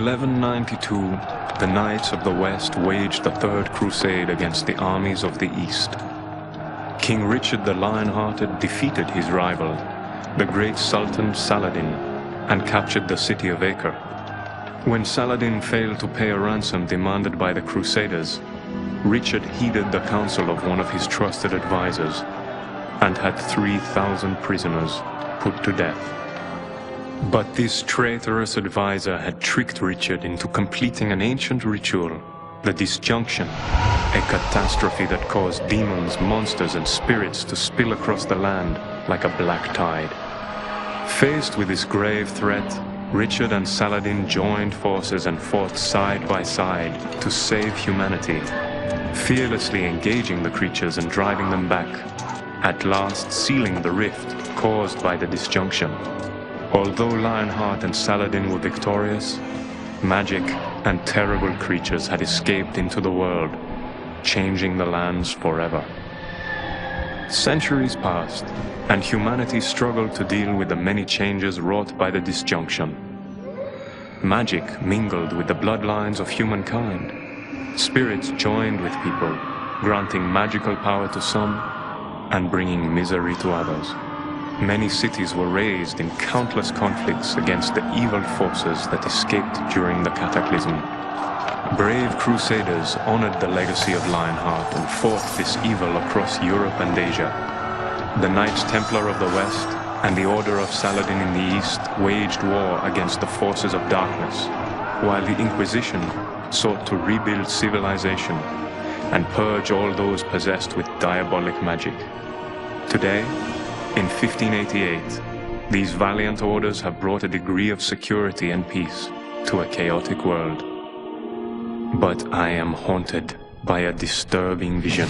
1192, the Knights of the West waged the Third Crusade against the armies of the East. King Richard the Lionhearted defeated his rival, the great Sultan Saladin, and captured the city of Acre. When Saladin failed to pay a ransom demanded by the Crusaders, Richard heeded the counsel of one of his trusted advisors and had 3,000 prisoners put to death. But this traitorous advisor had tricked Richard into completing an ancient ritual, the disjunction, a catastrophe that caused demons, monsters, and spirits to spill across the land like a black tide. Faced with this grave threat, Richard and Saladin joined forces and fought side by side to save humanity, fearlessly engaging the creatures and driving them back, at last sealing the rift caused by the disjunction. Although Lionheart and Saladin were victorious, magic and terrible creatures had escaped into the world, changing the lands forever. Centuries passed, and humanity struggled to deal with the many changes wrought by the disjunction. Magic mingled with the bloodlines of humankind. Spirits joined with people, granting magical power to some and bringing misery to others. Many cities were razed in countless conflicts against the evil forces that escaped during the cataclysm. Brave Crusaders honored the legacy of Lionheart and fought this evil across Europe and Asia. The Knights Templar of the West and the Order of Saladin in the East waged war against the forces of darkness, while the Inquisition sought to rebuild civilization and purge all those possessed with diabolic magic. Today, in 1588, these valiant orders have brought a degree of security and peace to a chaotic world. But I am haunted by a disturbing vision.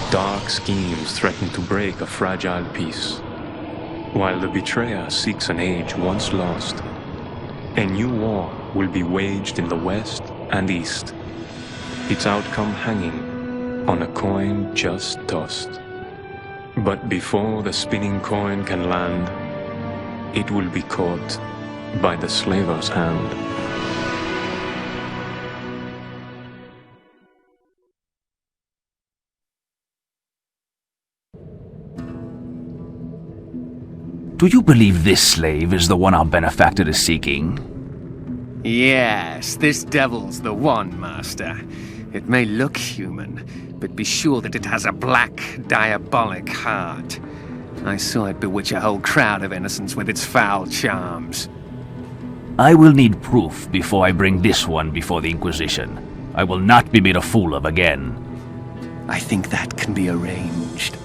Dark schemes threaten to break a fragile peace, while the betrayer seeks an age once lost. A new war will be waged in the West and East, its outcome hanging on a coin just tossed. But before the spinning coin can land, it will be caught by the slaver's hand. Do you believe this slave is the one our benefactor is seeking? Yes, this devil's the one, Master. It may look human, but be sure that it has a black, diabolic heart. I saw it bewitch a whole crowd of innocents with its foul charms. I will need proof before I bring this one before the Inquisition. I will not be made a fool of again. I think that can be arranged.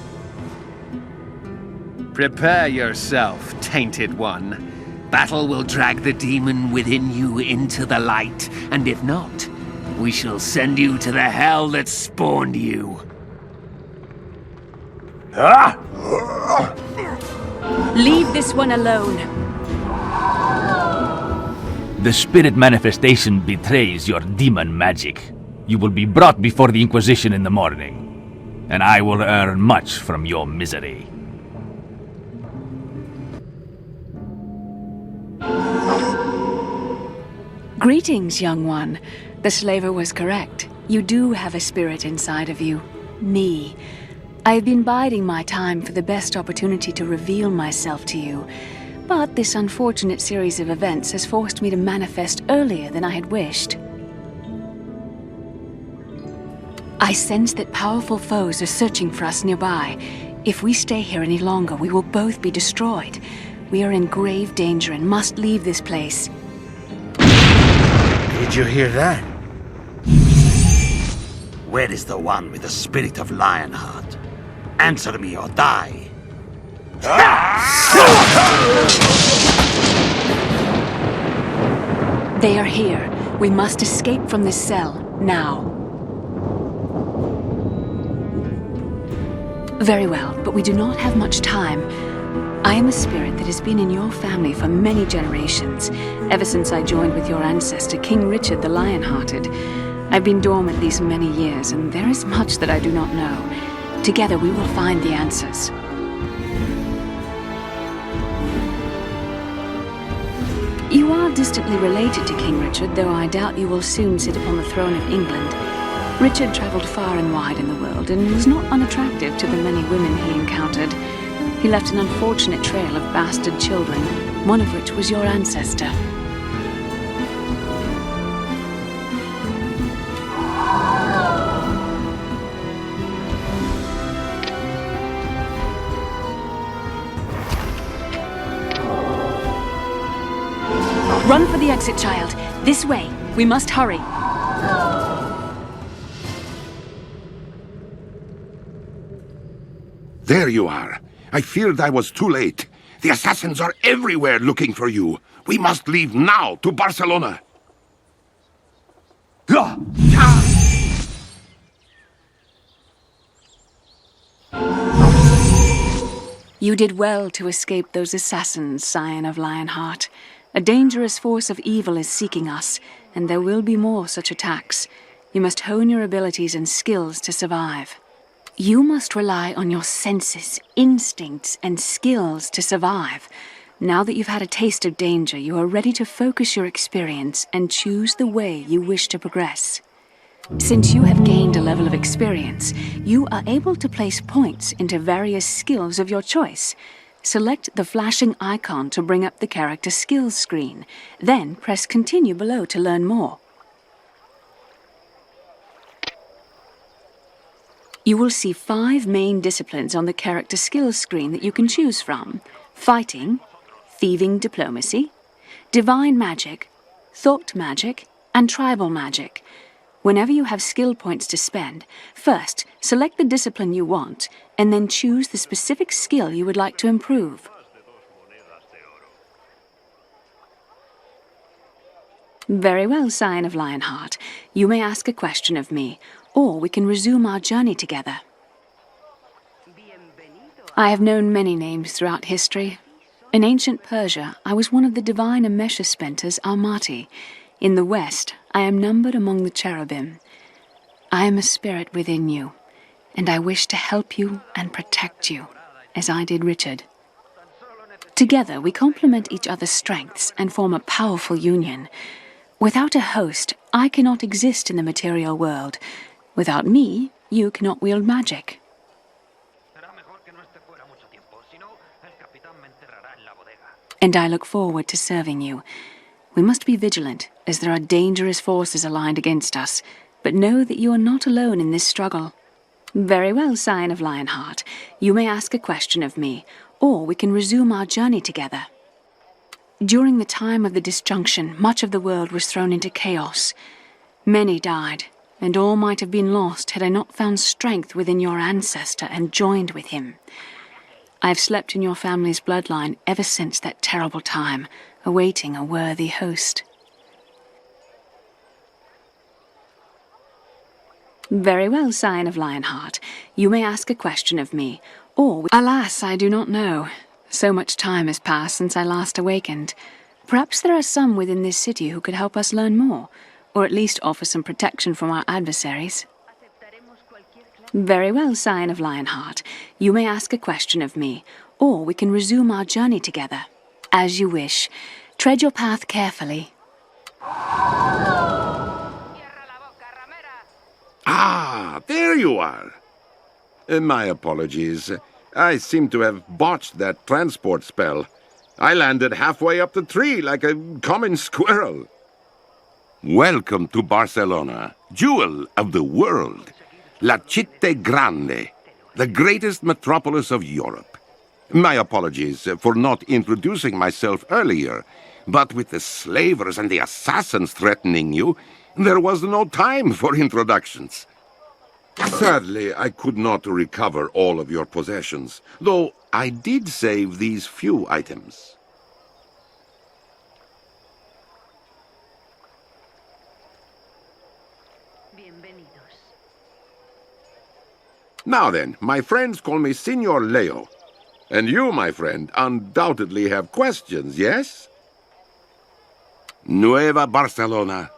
Prepare yourself, tainted one. Battle will drag the demon within you into the light, and if not, we shall send you to the hell that spawned you. Leave this one alone. The spirit manifestation betrays your demon magic. You will be brought before the Inquisition in the morning, and I will earn much from your misery. Greetings, young one. The slaver was correct. You do have a spirit inside of you. Me. I have been biding my time for the best opportunity to reveal myself to you, but this unfortunate series of events has forced me to manifest earlier than I had wished. I sense that powerful foes are searching for us nearby. If we stay here any longer, we will both be destroyed. We are in grave danger and must leave this place. Did you hear that? Where is the one with the spirit of Lionheart? Answer me or die. They are here. We must escape from this cell, now. Very well, but we do not have much time. I am a spirit that has been in your family for many generations, ever since I joined with your ancestor, King Richard the Lionhearted. I've been dormant these many years, and there is much that I do not know. Together we will find the answers. You are distantly related to King Richard, though I doubt you will soon sit upon the throne of England. Richard traveled far and wide in the world and was not unattractive to the many women he encountered. He left an unfortunate trail of bastard children, one of which was your ancestor. Run for the exit, child. This way. We must hurry. There you are. I feared I was too late. The assassins are everywhere looking for you. We must leave now to Barcelona. You did well to escape those assassins, Scion of Lionheart. A dangerous force of evil is seeking us, and there will be more such attacks. You must hone your abilities and skills to survive. You must rely on your senses, instincts, and skills to survive. Now that you've had a taste of danger, you are ready to focus your experience and choose the way you wish to progress. Since you have gained a level of experience, you are able to place points into various skills of your choice. Select the flashing icon to bring up the character skills screen, then press continue below to learn more. You will see 5 main disciplines on the character skills screen that you can choose from: fighting, thieving diplomacy, divine magic, thought magic, and tribal magic. Whenever you have skill points to spend, first select the discipline you want, and then choose the specific skill you would like to improve. Very well, Scion of Lionheart. You may ask a question of me, or we can resume our journey together. I have known many names throughout history. In ancient Persia, I was one of the divine Amesha-Spenter's Almaty. In the West, I am numbered among the cherubim. I am a spirit within you, and I wish to help you and protect you, as I did Richard. Together, we complement each other's strengths and form a powerful union. Without a host, I cannot exist in the material world. Without me, you cannot wield magic. And I look forward to serving you. We must be vigilant, as there are dangerous forces aligned against us, but know that you are not alone in this struggle. Very well, Scion of Lionheart. You may ask a question of me, or we can resume our journey together. During the time of the disjunction, much of the world was thrown into chaos. Many died, and all might have been lost had I not found strength within your ancestor and joined with him. I have slept in your family's bloodline ever since that terrible time, awaiting a worthy host. Very well, Scion of Lionheart. You may ask a question of me, or... Alas, I do not know. So much time has passed since I last awakened. Perhaps there are some within this city who could help us learn more, or at least offer some protection from our adversaries. Very well, Scion of Lionheart. You may ask a question of me, or we can resume our journey together. As you wish. Tread your path carefully. Ah, there you are. My apologies. I seem to have botched that transport spell. I landed halfway up the tree like a common squirrel. Welcome to Barcelona, jewel of the world. La Città Grande, the greatest metropolis of Europe. My apologies for not introducing myself earlier, but with the slavers and the assassins threatening you, there was no time for introductions. Sadly, I could not recover all of your possessions, though I did save these few items. Now then, my friends call me Signor Leo. And you, my friend, undoubtedly have questions, yes? Nueva Barcelona.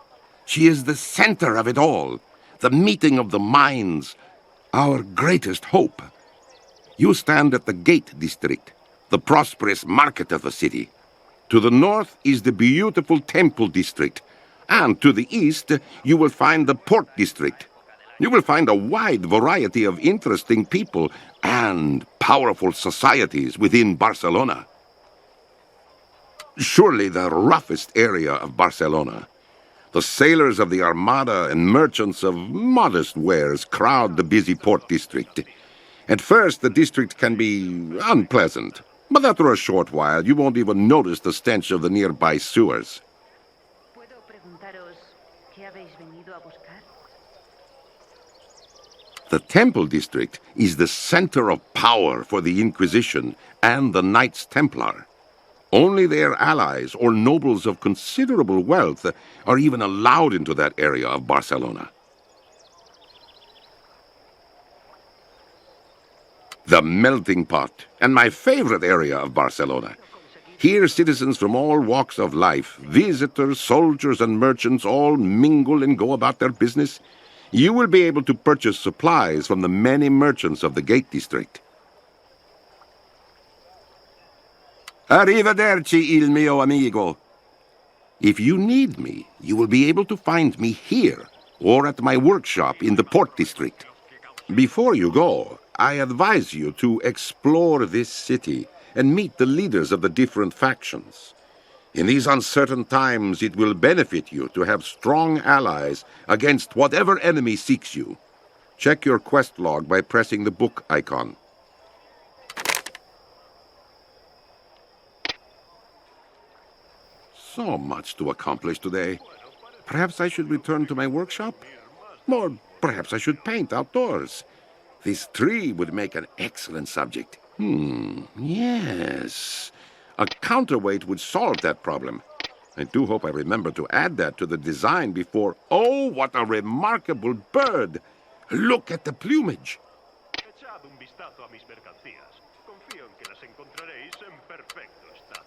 She is the center of it all, the meeting of the minds, our greatest hope. You stand at the Gate District, the prosperous market of the city. To the north is the beautiful Temple District, and to the east you will find the Port District. You will find a wide variety of interesting people and powerful societies within Barcelona. Surely the roughest area of Barcelona. The sailors of the Armada and merchants of modest wares crowd the busy Port District. At first, the district can be unpleasant, but after a short while, you won't even notice the stench of the nearby sewers. ¿Puedo preguntaros qué habéis venido a buscar? The Temple District is the center of power for the Inquisition and the Knights Templar. Only their allies or nobles of considerable wealth are even allowed into that area of Barcelona. The melting pot, and my favorite area of Barcelona. Here citizens from all walks of life, visitors, soldiers, and merchants all mingle and go about their business. You will be able to purchase supplies from the many merchants of the Gate District. Arrivederci, il mio amigo. If you need me, you will be able to find me here or at my workshop in the Port District. Before you go, I advise you to explore this city and meet the leaders of the different factions. In these uncertain times, it will benefit you to have strong allies against whatever enemy seeks you. Check your quest log by pressing the book icon. So much to accomplish today. Perhaps I should return to my workshop? Or perhaps I should paint outdoors. This tree would make an excellent subject. Yes. A counterweight would solve that problem. I do hope I remember to add that to the design before... Oh, what a remarkable bird! Look at the plumage. Echad un vistazo a mis mercancías. Confío en que las encontraréis en perfecto estado.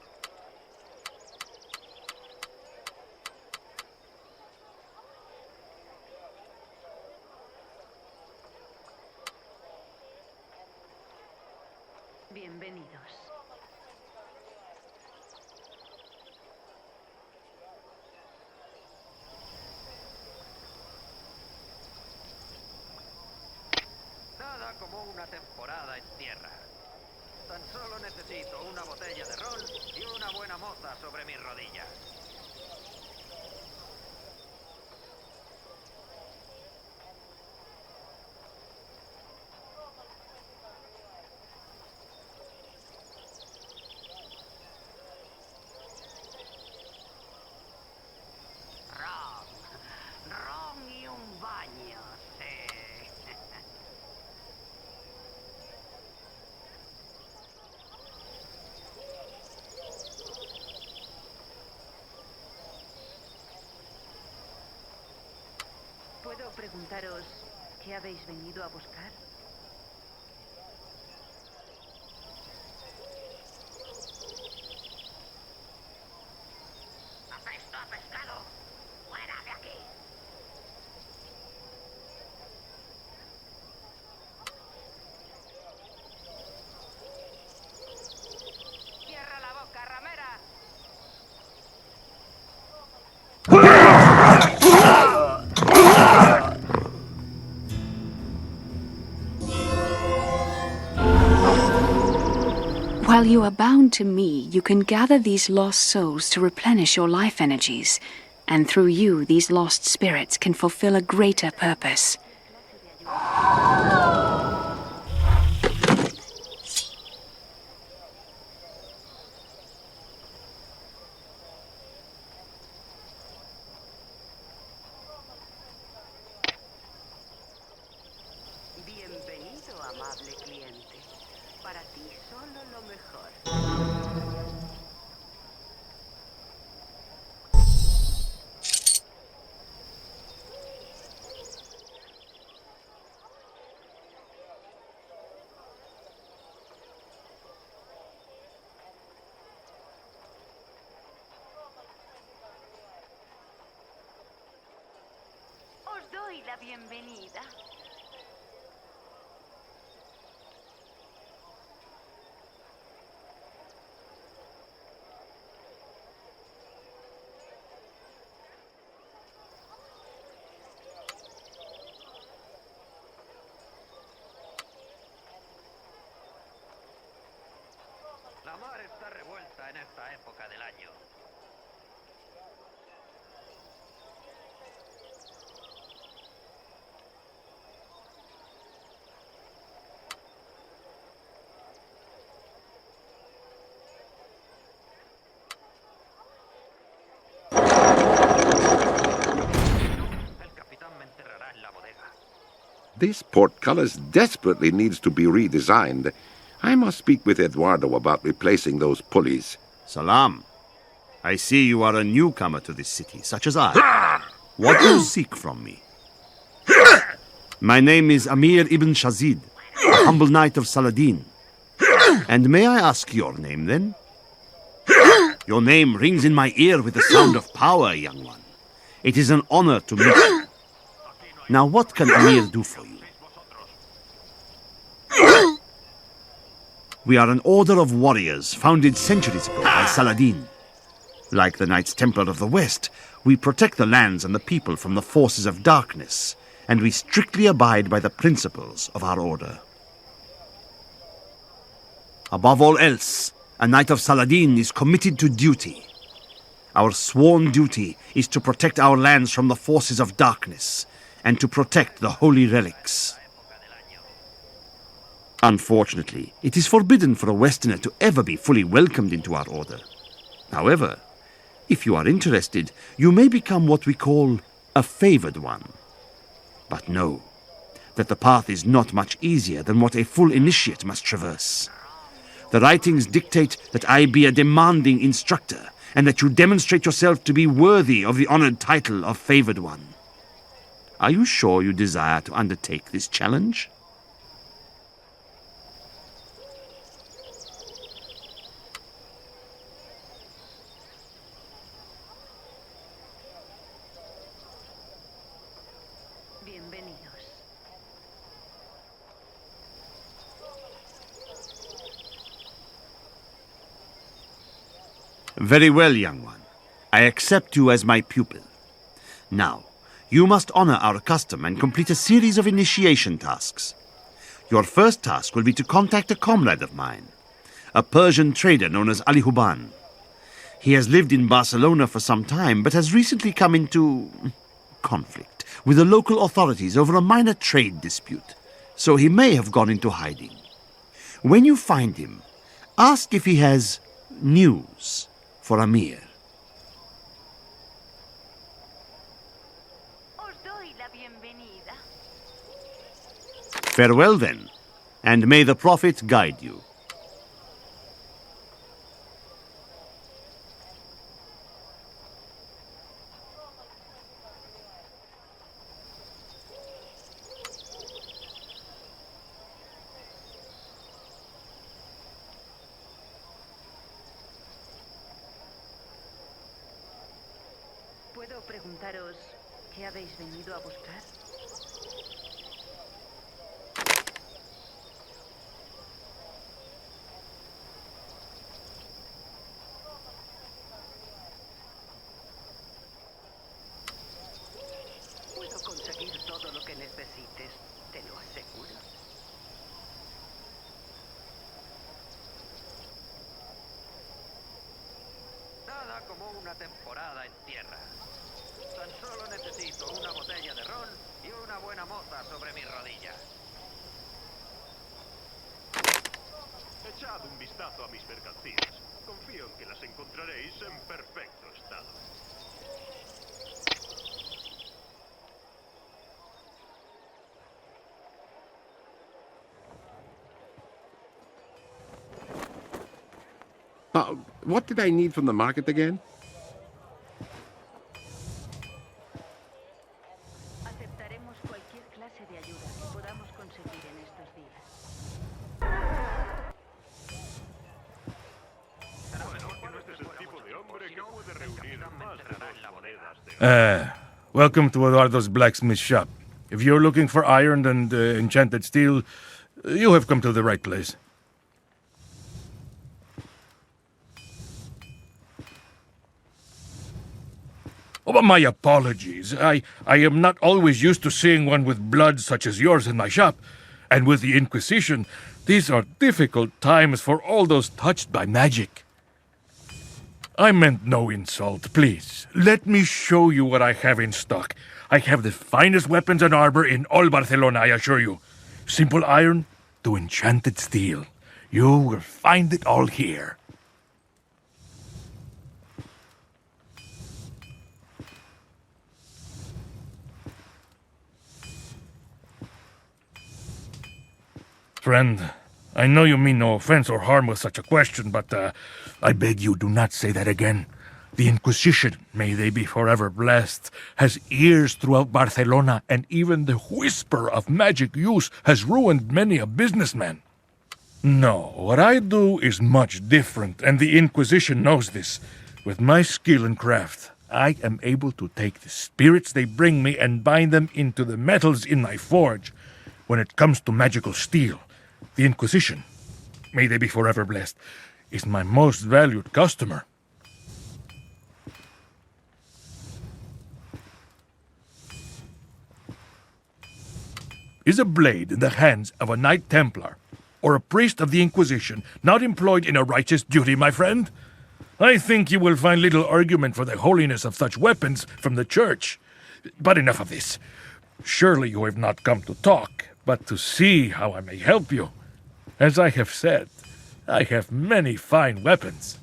Bienvenidos. Nada como una temporada en tierra. Tan solo necesito una botella de ron y una buena moza sobre mis rodillas. Ron y un baño, sí. ¿Puedo preguntaros qué habéis venido a buscar? ¡Apesto a pescado! ¡Fuera de aquí! ¡Cierra la boca, ramera! While you are bound to me, you can gather these lost souls to replenish your life energies, and through you, these lost spirits can fulfill a greater purpose. Bienvenido, amable cliente. Para ti solo lo mejor. Os doy la bienvenida. está revuelta en esta época del año. El capitán me enterrará en la bodega. This portcullis desperately needs to be redesigned. I must speak with Eduardo about replacing those pulleys. Salam. I see you are a newcomer to this city, such as I. What do you seek from me? My name is Amir ibn Shazid, a humble knight of Saladin. And may I ask your name, then? Your name rings in my ear with the sound of power, young one. It is an honor to meet you. Now, what can Amir do for you? We are an order of warriors founded centuries ago by Saladin. Like the Knights Templar of the West, we protect the lands and the people from the forces of darkness, and we strictly abide by the principles of our order. Above all else, a Knight of Saladin is committed to duty. Our sworn duty is to protect our lands from the forces of darkness, and to protect the holy relics. Unfortunately, it is forbidden for a Westerner to ever be fully welcomed into our order. However, if you are interested, you may become what we call a favored one. But know that the path is not much easier than what a full initiate must traverse. The writings dictate that I be a demanding instructor, and that you demonstrate yourself to be worthy of the honored title of favored one. Are you sure you desire to undertake this challenge? Bienvenidos. Very well, young one. I accept you as my pupil. Now, you must honor our custom and complete a series of initiation tasks. Your first task will be to contact a comrade of mine, a Persian trader known as Ali Huban. He has lived in Barcelona for some time, but has recently come into conflict with the local authorities over a minor trade dispute, so he may have gone into hiding. When you find him, ask if he has news for Amir. Os doy la bienvenida. Farewell, then, and may the Prophet guide you. ¿Puedo preguntaros qué habéis venido a buscar? Puedo conseguir todo lo que necesites, te lo aseguro. Nada como una temporada en tierra. Tan solo necesito una botella de ron y una buena moza sobre mis rodillas. Echad un vistazo a mis mercancías. Confío en que las encontraréis en perfecto estado. What did I need from the market again? Aceptaremos cualquier clase de ayuda que podamos conseguir en estos días. Este es el tipo de hombre que puede reunir más de 2 monedas de Welcome to Eduardo's blacksmith shop. If you're looking for iron and enchanted steel, you have come to the right place. Oh, my apologies. I am not always used to seeing one with blood such as yours in my shop. And with the Inquisition, These are difficult times for all those touched by magic. I meant no insult, please. Let me show you what I have in stock. I have the finest weapons and armor in all Barcelona, I assure you. Simple iron to enchanted steel. You will find it all here. Friend, I know you mean no offense or harm with such a question, but I beg you do not say that again. The Inquisition, may they be forever blessed, has ears throughout Barcelona, and even the whisper of magic use has ruined many a businessman. No, what I do is much different, and the Inquisition knows this. With my skill and craft, I am able to take the spirits they bring me and bind them into the metals in my forge. When it comes to magical steel, the Inquisition, may they be forever blessed, is my most valued customer. Is a blade in the hands of a Knight Templar or a priest of the Inquisition not employed in a righteous duty, my friend? I think you will find little argument for the holiness of such weapons from the Church. But enough of this. Surely you have not come to talk, but to see how I may help you. As I have said, I have many fine weapons.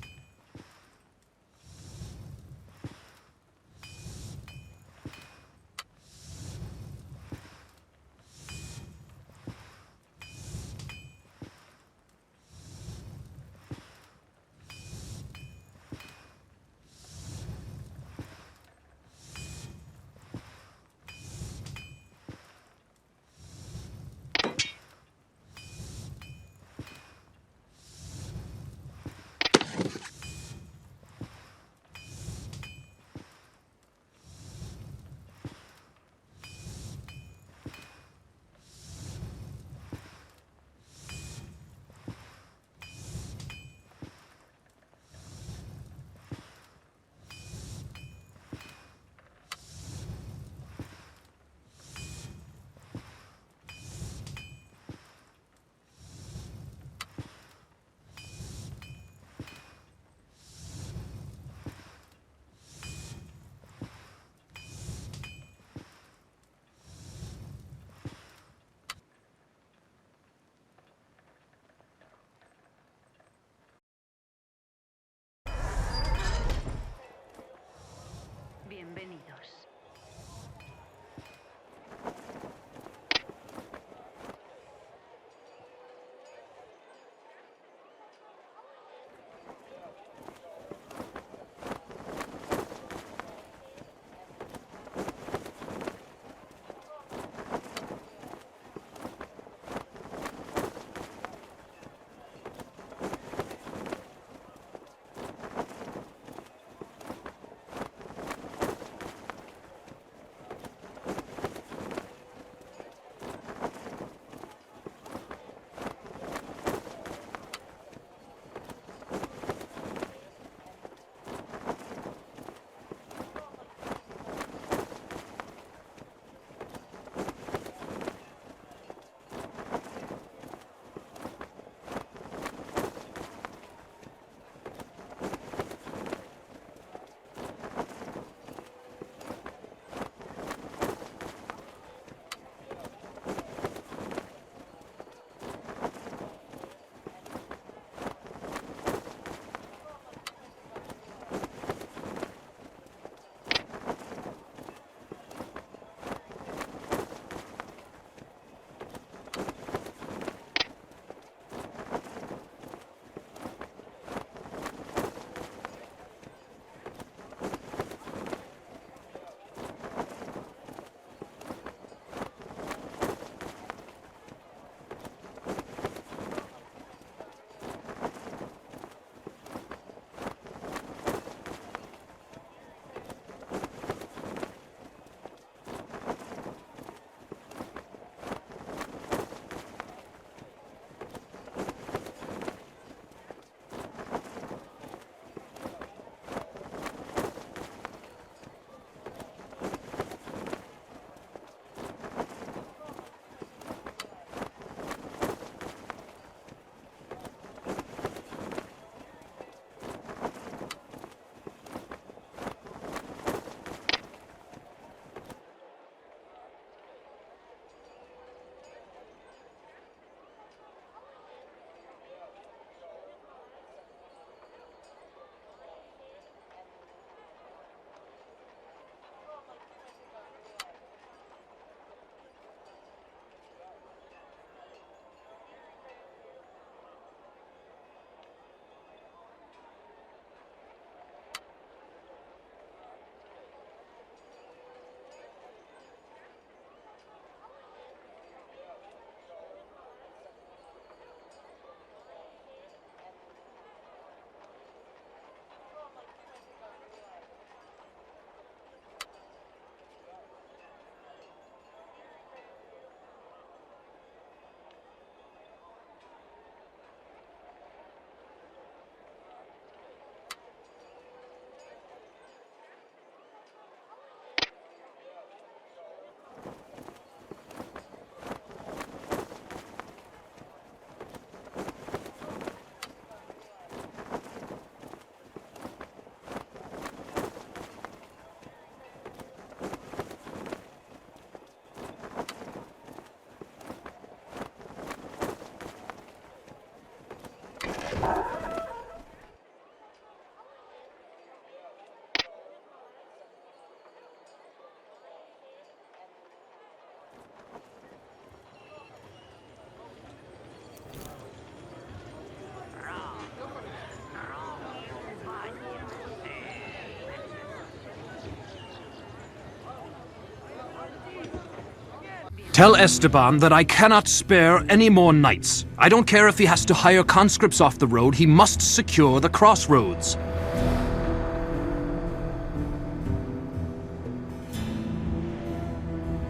Tell Esteban that I cannot spare any more knights. I don't care if he has to hire conscripts off the road, he must secure the crossroads.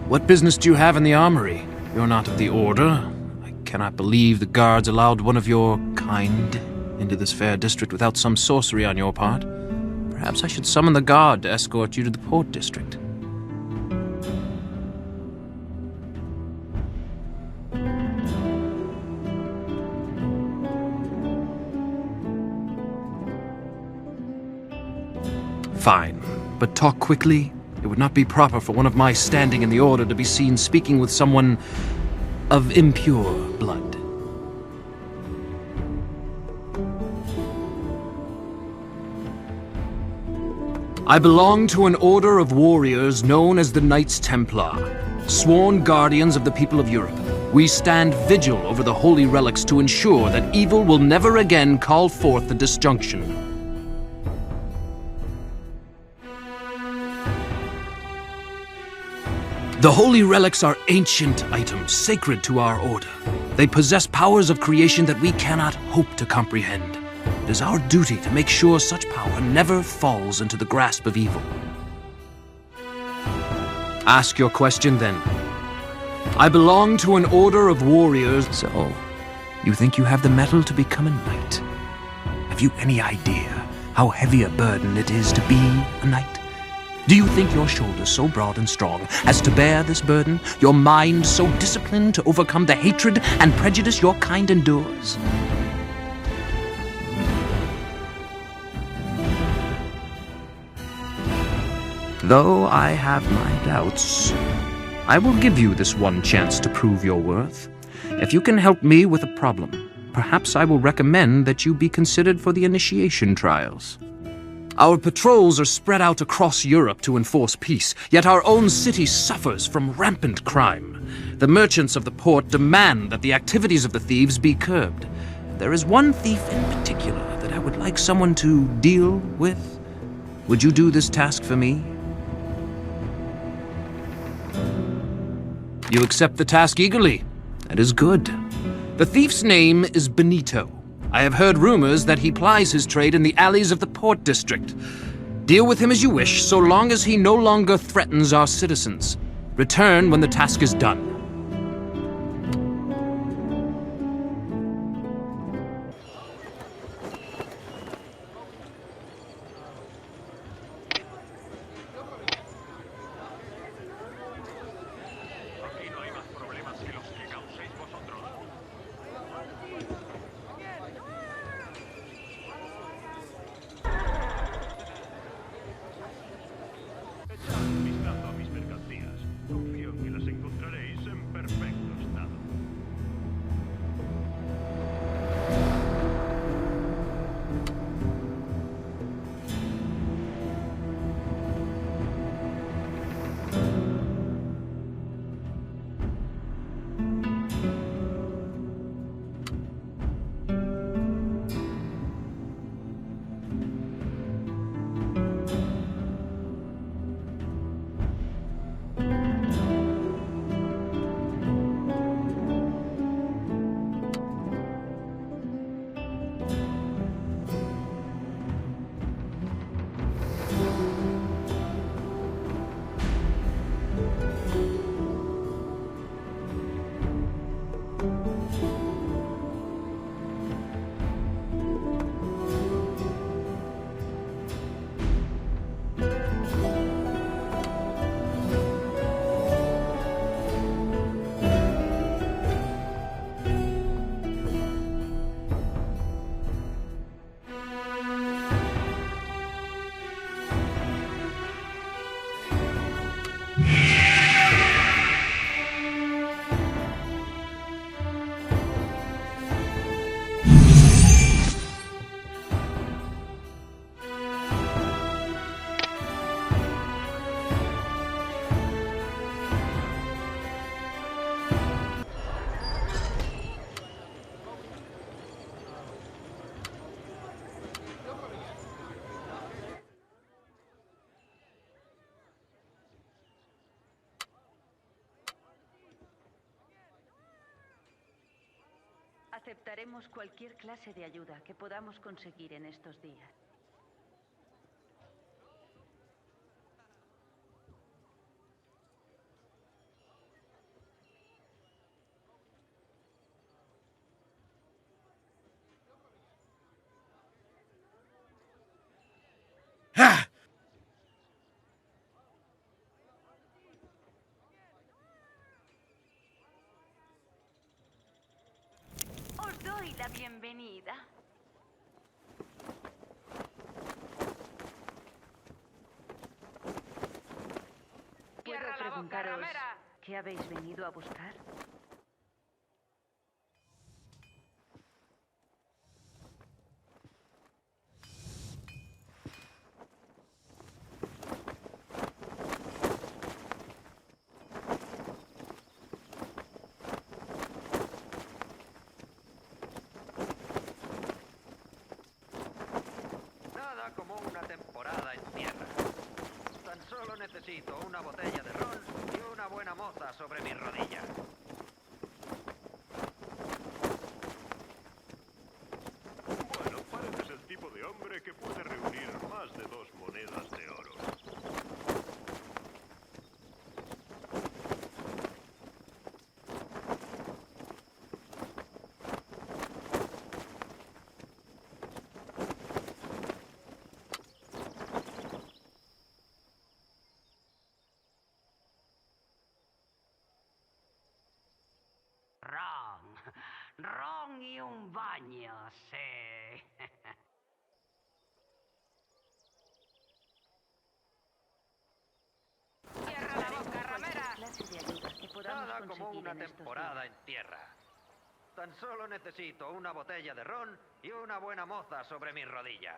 What business do you have in the armory? You're not of the Order. I cannot believe the guards allowed one of your kind into this fair district without some sorcery on your part. Perhaps I should summon the guard to escort you to the port district. Fine, but talk quickly. It would not be proper for one of my standing in the Order to be seen speaking with someone of impure blood. I belong to an order of warriors known as the Knights Templar, sworn guardians of the people of Europe. We stand vigil over the holy relics to ensure that evil will never again call forth the disjunction. The holy relics are ancient items, sacred to our order. They possess powers of creation that we cannot hope to comprehend. It is our duty to make sure such power never falls into the grasp of evil. Ask your question then. I belong to an order of warriors. So, you think you have the mettle to become a knight? Have you any idea how heavy a burden it is to be a knight? Do you think your shoulders so broad and strong as to bear this burden? Your mind so disciplined to overcome the hatred and prejudice your kind endures? Though I have my doubts, I will give you this one chance to prove your worth. If you can help me with a problem, perhaps I will recommend that you be considered for the initiation trials. Our patrols are spread out across Europe to enforce peace, yet our own city suffers from rampant crime. The merchants of the port demand that the activities of the thieves be curbed. There is one thief in particular that I would like someone to deal with. Would you do this task for me? You accept the task eagerly. That is good. The thief's name is Benito. I have heard rumors that he plies his trade in the alleys of the port district. Deal with him as you wish, so long as he no longer threatens our citizens. Return when the task is done. Echad un vistazo a mis mercancías. Confío en que las encontraréis en Aceptaremos cualquier clase de ayuda que podamos conseguir en estos días. Os doy la bienvenida. ¿Puedo preguntaros qué habéis venido a buscar? Nada como una temporada en tierra. Tan solo necesito una botella de ron y una buena moza sobre mis rodillas. Bueno, pareces el tipo de hombre que puede reunir más de 2 monedas de oro. Ron y un baño, sí. Cierra la boca, ramera. Nada como una temporada en tierra. Tan solo necesito una botella de ron y una buena moza sobre mis rodillas.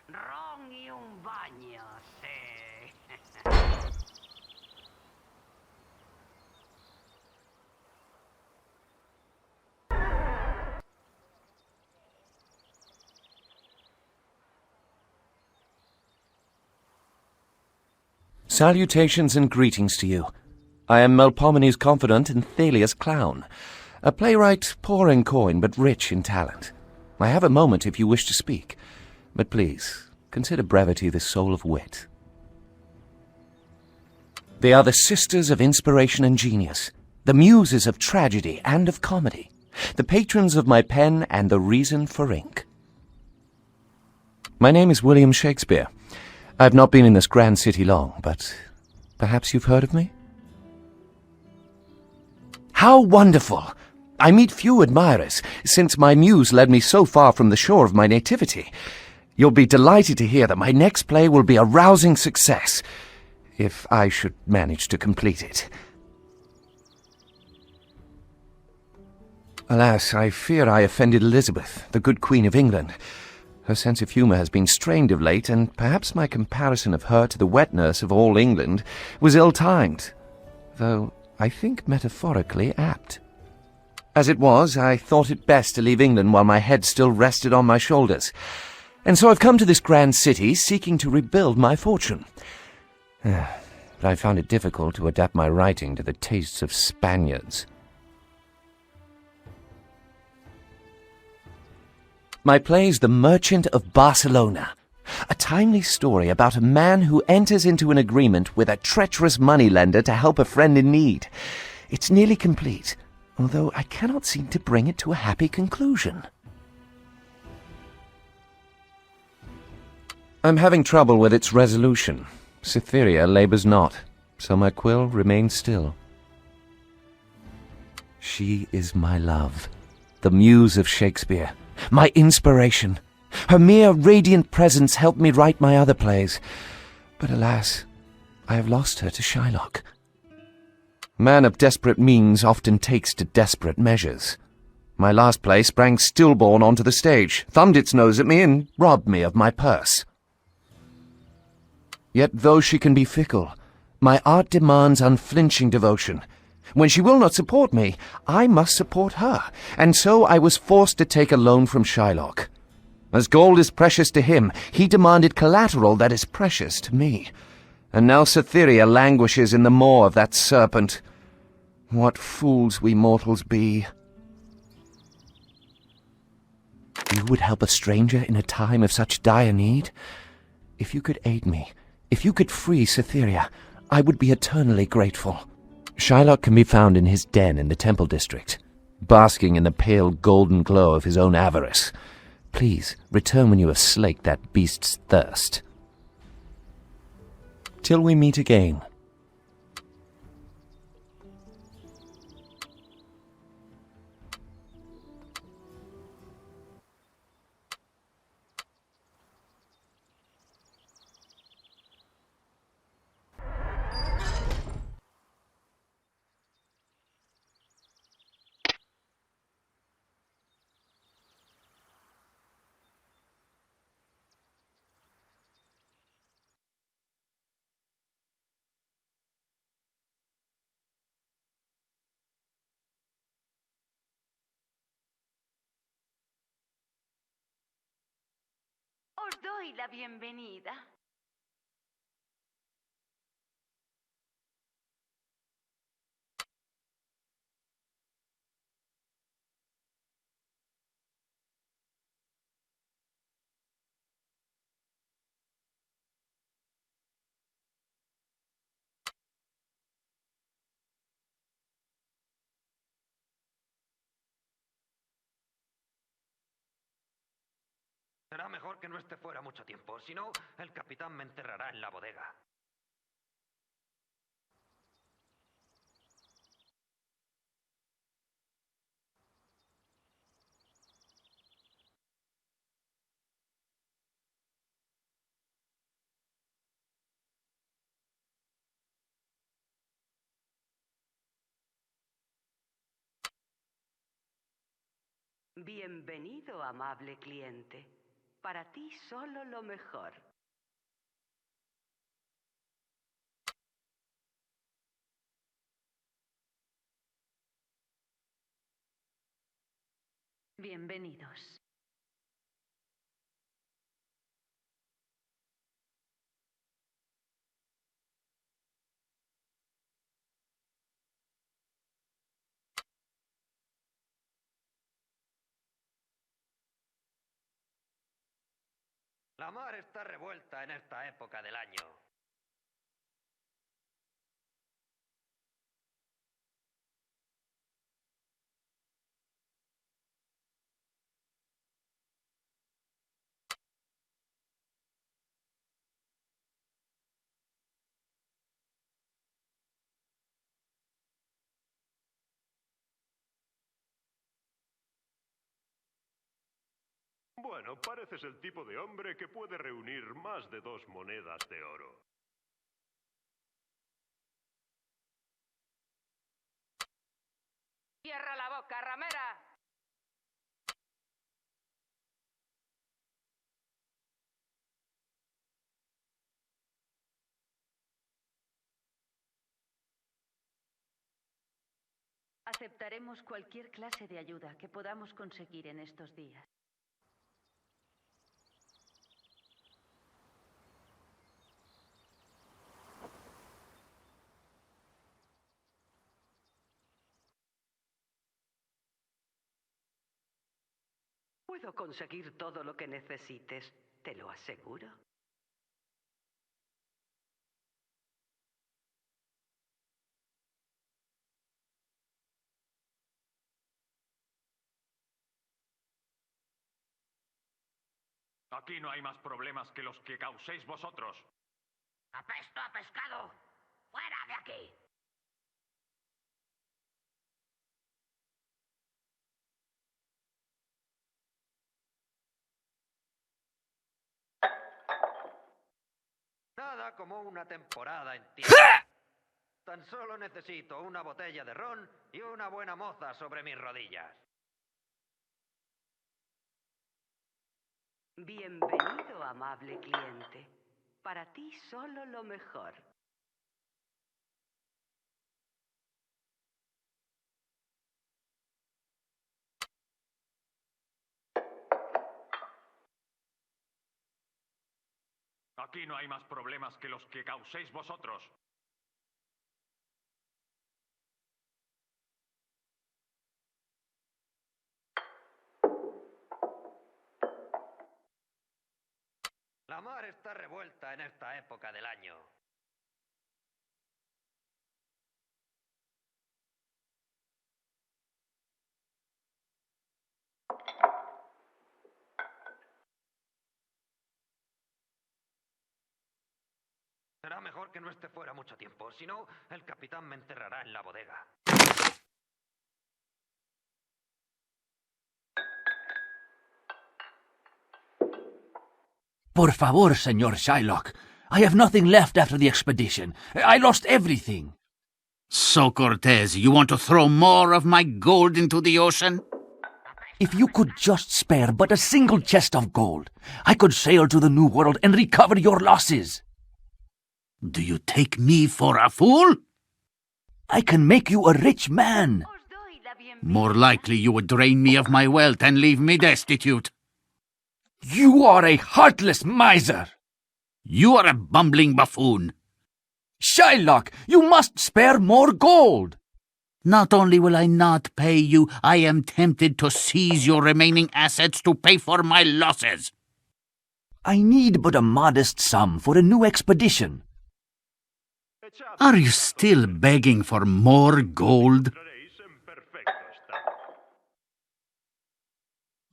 Ron y un baño, sí. Salutations and greetings to you. I am Melpomene's confidant and Thalia's clown, a playwright poor in coin but rich in talent. I have a moment if you wish to speak, but please, consider brevity the soul of wit. They are the sisters of inspiration and genius, the muses of tragedy and of comedy, the patrons of my pen and the reason for ink. My name is William Shakespeare. I've not been in this grand city long, but perhaps you've heard of me? How wonderful! I meet few admirers, since my muse led me so far from the shore of my nativity. You'll be delighted to hear that my next play will be a rousing success, if I should manage to complete it. Alas, I fear I offended Elizabeth, the good Queen of England. Her sense of humour has been strained of late, and perhaps my comparison of her to the wet nurse of all England was ill-timed, though I think metaphorically apt. As it was, I thought it best to leave England while my head still rested on my shoulders, and so I've come to this grand city seeking to rebuild my fortune. But I found it difficult to adapt my writing to the tastes of Spaniards. My play's The Merchant of Barcelona, a timely story about a man who enters into an agreement with a treacherous moneylender to help a friend in need. It's nearly complete, although I cannot seem to bring it to a happy conclusion. I'm having trouble with its resolution. Cytherea labours not, so my quill remains still. She is my love, the muse of Shakespeare, my inspiration. Her mere radiant presence helped me write my other plays. But alas, I have lost her to Shylock. Man of desperate means often takes to desperate measures. My last play sprang stillborn onto the stage, thumbed its nose at me, and robbed me of my purse. Yet though she can be fickle, My art demands unflinching devotion. When she will not support me, I must support her, and so I was forced to take a loan from Shylock. As gold is precious to him, he demanded collateral that is precious to me. And now Cytherea languishes in the maw of that serpent. What fools we mortals be. You would help a stranger in a time of such dire need? If you could aid me, if you could free Cytherea, I would be eternally grateful. Shylock can be found in his den in the Temple District, basking in the pale golden glow of his own avarice. Please, return when you have slaked that beast's thirst. Till we meet again. Os doy la bienvenida. Será mejor que no esté fuera mucho tiempo, si no, el capitán me enterrará en la bodega. Bienvenido, amable cliente. Para ti solo lo mejor. Bienvenidos. La mar está revuelta en esta época del año. Bueno, pareces el tipo de hombre que puede reunir más de 2 monedas de oro. ¡Cierra la boca, ramera! Aceptaremos cualquier clase de ayuda que podamos conseguir en estos días. Puedo conseguir todo lo que necesites, te lo aseguro. Aquí no hay más problemas que los que causéis vosotros. ¡Apesto a pescado! ¡Fuera de aquí! Nada como una temporada en tierra. Tan solo necesito una botella de ron y una buena moza sobre mis rodillas. Bienvenido, amable cliente. Para ti solo lo mejor. Aquí no hay más problemas que los que causéis vosotros. La mar está revuelta en esta época del año. Será mejor que no esté fuera mucho tiempo, si no, el capitán me enterrará en la bodega. Por favor, Señor Shylock. I have nothing left after the expedition. I lost everything. So, Cortez, you want to throw more of my gold into the ocean? If you could just spare but a single chest of gold, I could sail to the New World and recover your losses. Do you take me for a fool? I can make you a rich man. More likely you would drain me of my wealth and leave me destitute. You are a heartless miser. You are a bumbling buffoon. Shylock, you must spare more gold. Not only will I not pay you, I am tempted to seize your remaining assets to pay for my losses. I need but a modest sum for a new expedition. Are you still begging for more gold?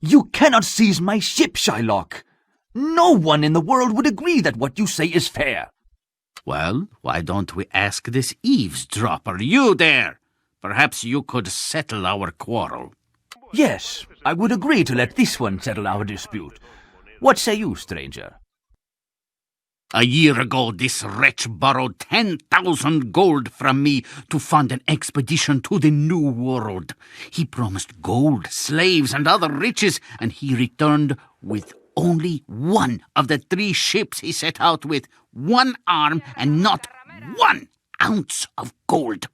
You cannot seize my ship, Shylock. No one in the world would agree that what you say is fair. Well, why don't we ask this eavesdropper? You there! Perhaps you could settle our quarrel. Yes, I would agree to let this one settle our dispute. What say you, stranger? A year ago, this wretch borrowed 10,000 gold from me to fund an expedition to the New World. He promised gold, slaves, and other riches, and he returned with only one of the 3 ships he set out with, 1 arm, and not 1 ounce of gold.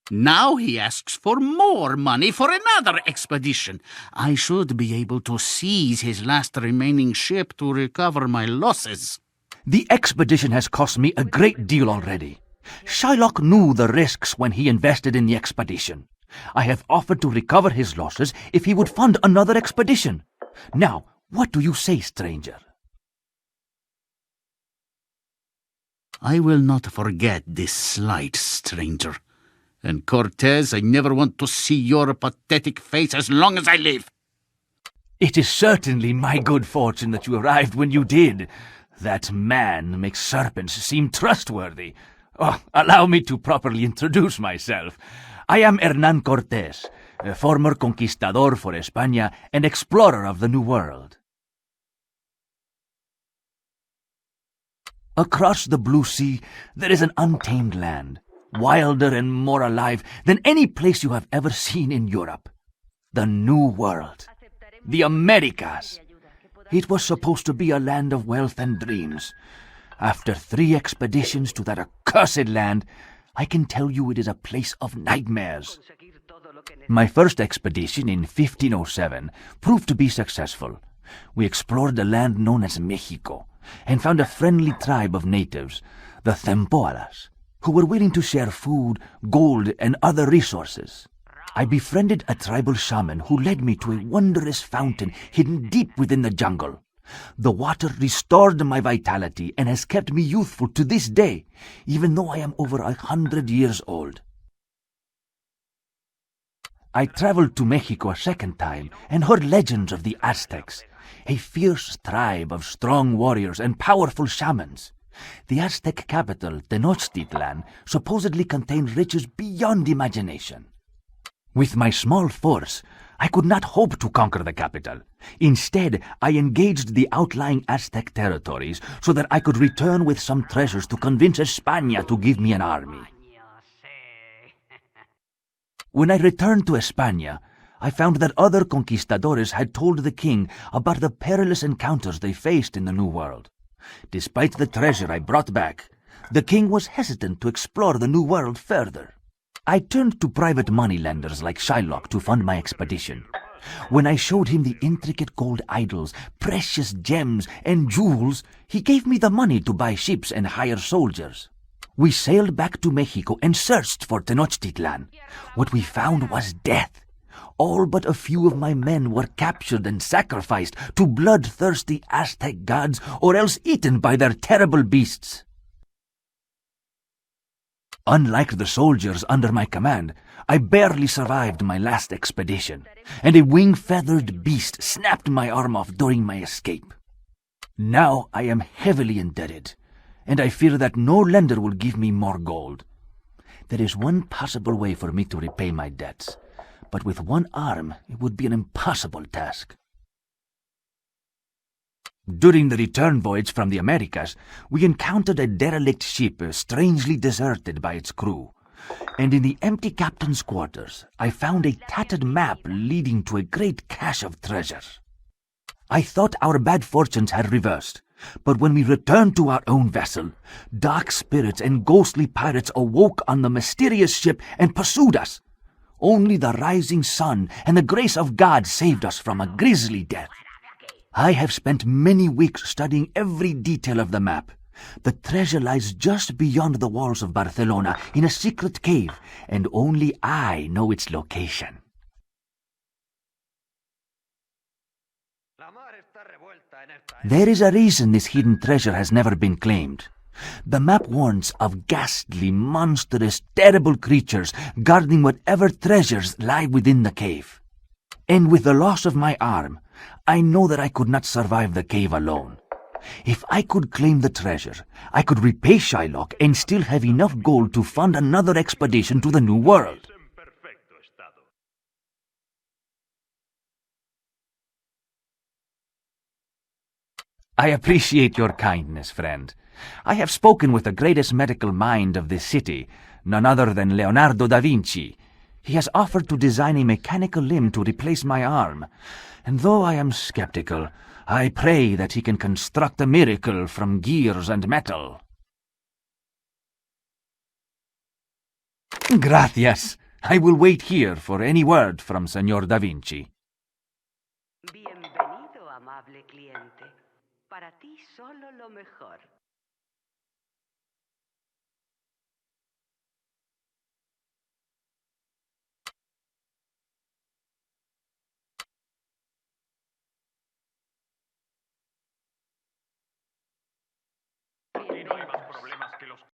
Now he asks for more money for another expedition. I should be able to seize his last remaining ship to recover my losses. The expedition has cost me a great deal already. Shylock knew the risks when he invested in the expedition. I have offered to recover his losses if he would fund another expedition. Now, what do you say, stranger? I will not forget this slight, stranger. And Cortez, I never want to see your pathetic face as long as I live. It is certainly my good fortune that you arrived when you did. That man makes serpents seem trustworthy. Oh, allow me to properly introduce myself. I am Hernán Cortés, a former conquistador for España and explorer of the New World. Across the blue sea, there is an untamed land, wilder and more alive than any place you have ever seen in Europe. The New World. The Americas. It was supposed to be a land of wealth and dreams. After 3 expeditions to that accursed land, I can tell you it is a place of nightmares. My first expedition in 1507 proved to be successful. We explored the land known as Mexico and found a friendly tribe of natives, the Tempoalas, who were willing to share food, gold, and other resources. I befriended a tribal shaman who led me to a wondrous fountain hidden deep within the jungle. The water restored my vitality and has kept me youthful to this day, even though I am over 100 years old. I traveled to Mexico a second time and heard legends of the Aztecs, a fierce tribe of strong warriors and powerful shamans. The Aztec capital, Tenochtitlan, supposedly contained riches beyond imagination. With my small force, I could not hope to conquer the capital. Instead, I engaged the outlying Aztec territories so that I could return with some treasures to convince España to give me an army. When I returned to España, I found that other conquistadores had told the king about the perilous encounters they faced in the New World. Despite the treasure I brought back, the king was hesitant to explore the New World further. I turned to private moneylenders like Shylock to fund my expedition. When I showed him the intricate gold idols, precious gems, and jewels, he gave me the money to buy ships and hire soldiers. We sailed back to Mexico and searched for Tenochtitlan. What we found was death. All but a few of my men were captured and sacrificed to bloodthirsty Aztec gods or else eaten by their terrible beasts. Unlike the soldiers under my command, I barely survived my last expedition, and a wing-feathered beast snapped my arm off during my escape. Now I am heavily indebted, and I fear that no lender will give me more gold. There is one possible way for me to repay my debts, but with one arm it would be an impossible task. During the return voyage from the Americas, we encountered a derelict ship strangely deserted by its crew, and in the empty captain's quarters I found a tattered map leading to a great cache of treasure. I thought our bad fortunes had reversed, but when we returned to our own vessel, dark spirits and ghostly pirates awoke on the mysterious ship and pursued us. Only the rising sun and the grace of God saved us from a grisly death. I have spent many weeks studying every detail of the map. The treasure lies just beyond the walls of Barcelona in a secret cave, and only I know its location. There is a reason this hidden treasure has never been claimed. The map warns of ghastly, monstrous, terrible creatures guarding whatever treasures lie within the cave. And with the loss of my arm, I know that I could not survive the cave alone. If I could claim the treasure, I could repay Shylock and still have enough gold to fund another expedition to the New World. I appreciate your kindness, friend. I have spoken with the greatest medical mind of this city, none other than Leonardo da Vinci. He has offered to design a mechanical limb to replace my arm, and though I am skeptical, I pray that he can construct a miracle from gears and metal. Gracias. I will wait here for any word from Señor da Vinci. Bienvenido, amable cliente. Para ti solo lo mejor.